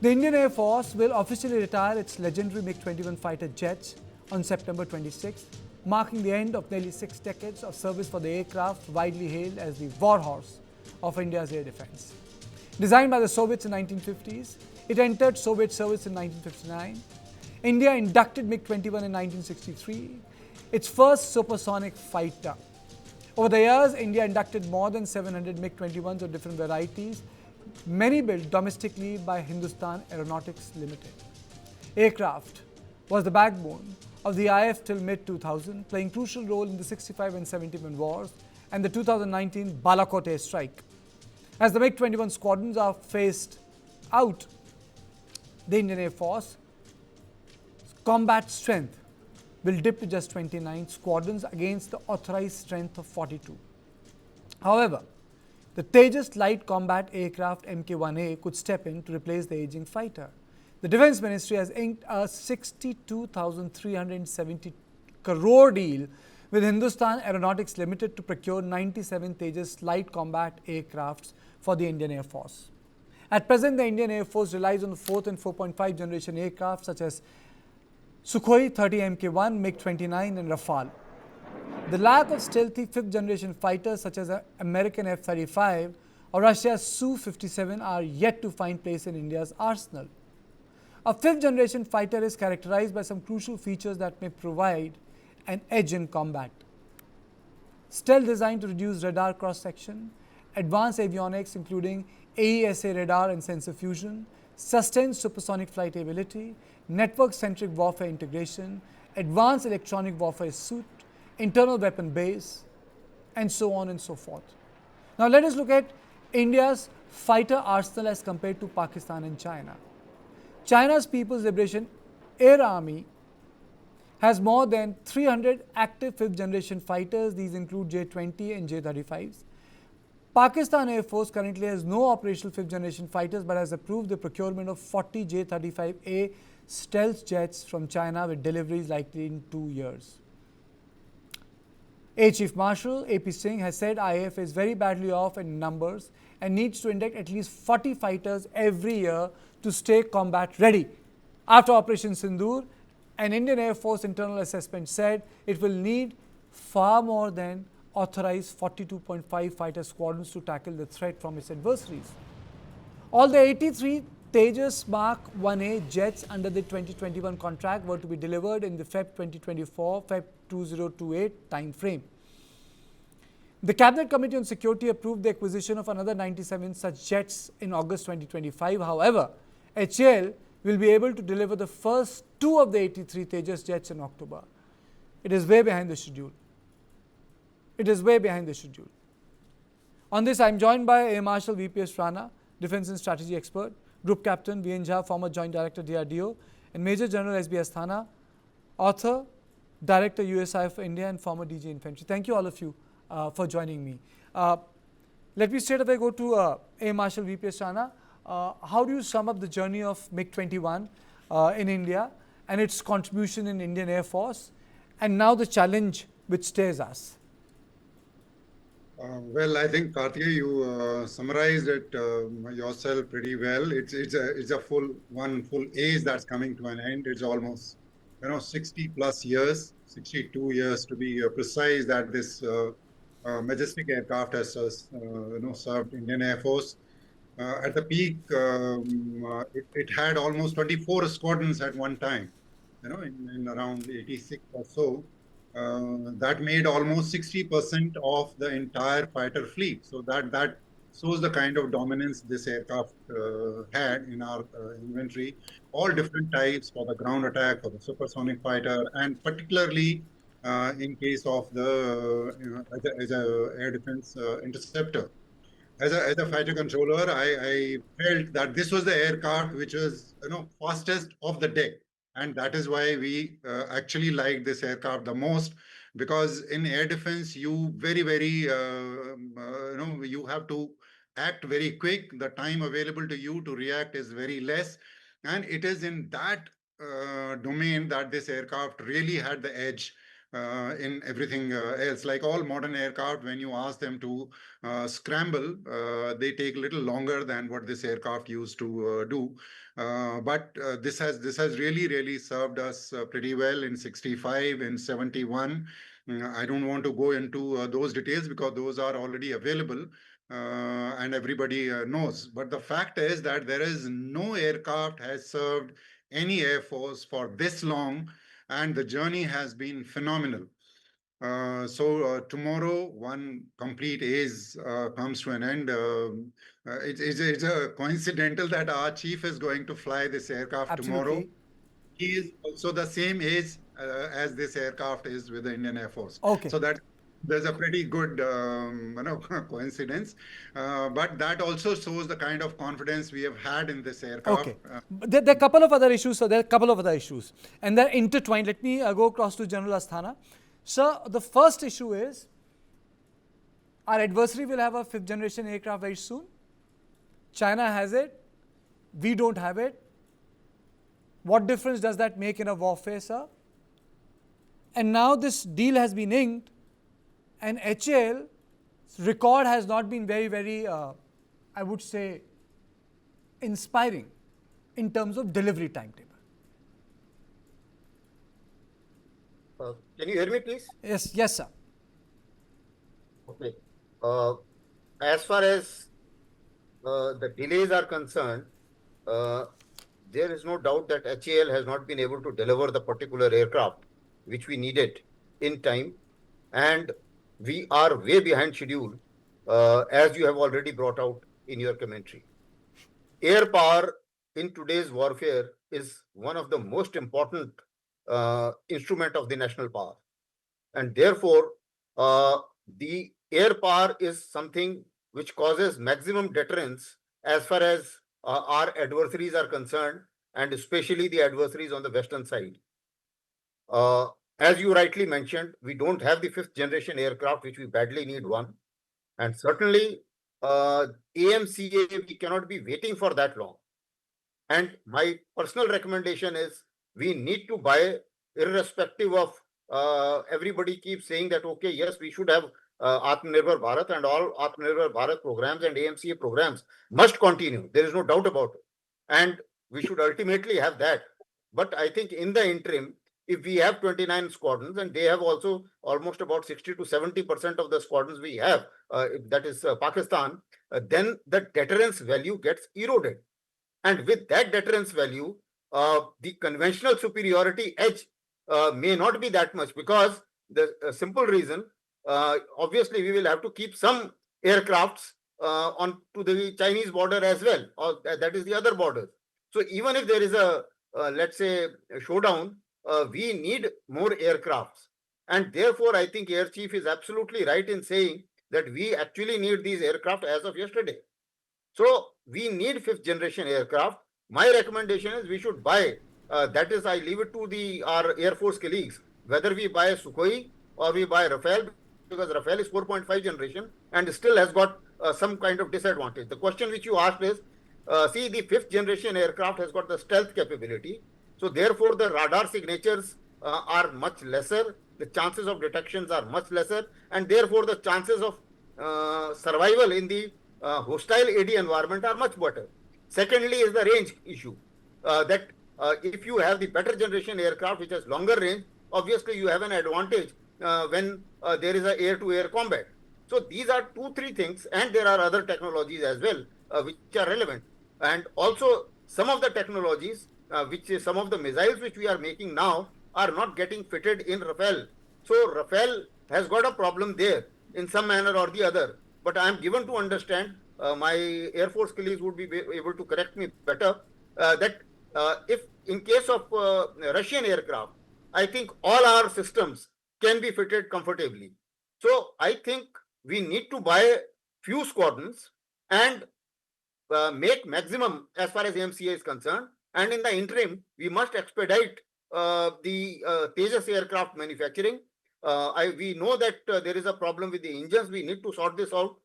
The Indian Air Force will officially retire its legendary MiG-21 fighter jets on September 26, marking the end of nearly 6 decades of service for the aircraft widely hailed as the warhorse of India's air defense. Designed by the Soviets in the 1950s, it entered Soviet service in 1959. India inducted MiG-21 in 1963, its first supersonic fighter. Over the years, India inducted more than 700 MiG-21s of different varieties, many built domestically by Hindustan Aeronautics Limited. Aircraft was the backbone of the IF till mid-2000, playing crucial role in the 65 and 71 wars and the 2019 Balakot airstrike. As the MiG-21 squadrons are phased out, the Indian Air Force combat strength will dip to just 29 squadrons against the authorized strength of 42. However, the Tejas light combat aircraft Mk-1A could step in to replace the aging fighter. The Defence Ministry has inked a 62,370 crore deal with Hindustan Aeronautics Limited to procure 97 Tejas light combat aircrafts for the Indian Air Force. At present, the Indian Air Force relies on the 4th and 4.5 generation aircraft such as Sukhoi 30 Mk1, MiG-29 and Rafale. The lack of stealthy 5th generation fighters such as American F-35 or Russia's Su-57 are yet to find place in India's arsenal. A 5th generation fighter is characterized by some crucial features that may provide an edge in combat. Stealth designed to reduce radar cross-section, advanced avionics including AESA radar and sensor fusion, sustained supersonic flight ability, network-centric warfare integration, advanced electronic warfare suite, internal weapon base, and so on and so forth. Now let us look at India's fighter arsenal as compared to Pakistan and China. China's People's Liberation Air Army has more than 300 active 5th generation fighters. These include J-20 and J-35s. Pakistan Air Force currently has no operational 5th generation fighters but has approved the procurement of 40 J-35A stealth jets from China with deliveries likely in 2 years. Air Chief Marshal A.P. Singh has said IAF is very badly off in numbers and needs to induct at least 40 fighters every year to stay combat ready. After Operation Sindoor, an Indian Air Force internal assessment said it will need far more than authorized 42.5 fighter squadrons to tackle the threat from its adversaries. All the 83 Tejas Mark 1A jets under the 2021 contract were to be delivered in the Feb 2024, Feb 2028 time frame. The Cabinet Committee on Security approved the acquisition of another 97 such jets in August 2025. However, HAL will be able to deliver the first 2 of the 83 Tejas jets in October. It is way behind the schedule. On this, I am joined by Air Marshal VPS Rana, Defence and Strategy Expert, Group Captain V.N. Jha, former Joint Director DRDO, and Major General S.B. Asthana, author, Director USIF for India and former DG Infantry. Thank you all of you for joining me. Let me straight away go to Air Marshal VPS Rana. How do you sum up the journey of MiG-21 in India and its contribution in Indian Air Force, and now the challenge which stares us? Well, I think Karthikeya, you summarized it yourself pretty well. It's a full age that's coming to an end. It's almost 60 plus years, 62 years to be precise, that this majestic aircraft has served Indian Air Force. At the peak, it had almost 24 squadrons at one time. In around 86 or so. That made almost 60% of the entire fighter fleet. So that shows the kind of dominance this aircraft had in our inventory. All different types for the ground attack, for the supersonic fighter, and particularly in case of the as a air defense interceptor. As a fighter controller, I felt that this was the aircraft which was fastest off the deck. And that is why we actually like this aircraft the most, because in air defense, you you have to act very quick. The time available to you to react is very less. And it is in that domain that this aircraft really had the edge in everything else. Like all modern aircraft, when you ask them to scramble, they take a little longer than what this aircraft used to do. But this has really served us pretty well in 65, in 71. I don't want to go into those details because those are already available and everybody knows. But the fact is that there is no aircraft has served any air force for this long, and the journey has been phenomenal. So tomorrow, one complete age comes to an end. It's a coincidental that our chief is going to fly this aircraft tomorrow. Absolutely. He is also the same age as this aircraft is with the Indian Air Force. Okay. So that there's a pretty good coincidence. But that also shows the kind of confidence we have had in this aircraft. Okay. There are a couple of other issues. So there are a couple of other issues, and they're intertwined. Let me go across to General Asthana. Sir, the first issue is our adversary will have a fifth generation aircraft very soon. China has it. We don't have it. What difference does that make in a warfare, sir? And now this deal has been inked, and HAL's record has not been very, I would say, inspiring in terms of delivery timetable. Can you hear me, please? Yes, sir. Okay. As far as the delays are concerned, there is no doubt that HAL has not been able to deliver the particular aircraft which we needed in time, and we are way behind schedule, as you have already brought out in your commentary. Air power in today's warfare is one of the most important instrument of the national power, and therefore the air power is something which causes maximum deterrence as far as our adversaries are concerned, and especially the adversaries on the western side. As you rightly mentioned, we don't have the fifth generation aircraft, which we badly need one, and certainly AMCA, we cannot be waiting for that long. And my personal recommendation is we need to buy, irrespective of everybody keeps saying that, okay, yes, we should have Atmanirbhar Bharat, and all Atmanirbhar Bharat programs and AMCA programs must continue. There is no doubt about it. And we should ultimately have that. But I think in the interim, if we have 29 squadrons and they have also almost about 60 to 70% of the squadrons we have, that is Pakistan, then the deterrence value gets eroded. And with that deterrence value, the conventional superiority edge may not be that much, because the simple reason, obviously, we will have to keep some aircrafts on to the Chinese border as well, or that is the other borders. So even if there is a, let's say, a showdown, we need more aircrafts. And therefore, I think Air Chief is absolutely right in saying that we actually need these aircraft as of yesterday. So we need fifth generation aircraft. My recommendation is we should buy. That is, I leave it to our Air Force colleagues, whether we buy Sukhoi or we buy Rafale, because Rafale is 4.5 generation and still has got some kind of disadvantage. The question which you asked is, see, the fifth generation aircraft has got the stealth capability. So therefore, the radar signatures are much lesser. The chances of detections are much lesser, and therefore the chances of survival in the hostile AD environment are much better. Secondly is the range issue, that if you have the better generation aircraft which has longer range, obviously you have an advantage when there is a air-to-air combat. So these are 2-3 things, and there are other technologies as well which are relevant. And also some of the technologies, which is some of the missiles which we are making now, are not getting fitted in Rafale. So Rafale has got a problem there in some manner or the other. But I am given to understand, my Air Force colleagues would be able to correct me better, that if in case of Russian aircraft, I think all our systems can be fitted comfortably. So I think we need to buy few squadrons and make maximum as far as AMCA is concerned. And in the interim, we must expedite the Tejas aircraft manufacturing. We know that there is a problem with the engines. We need to sort this out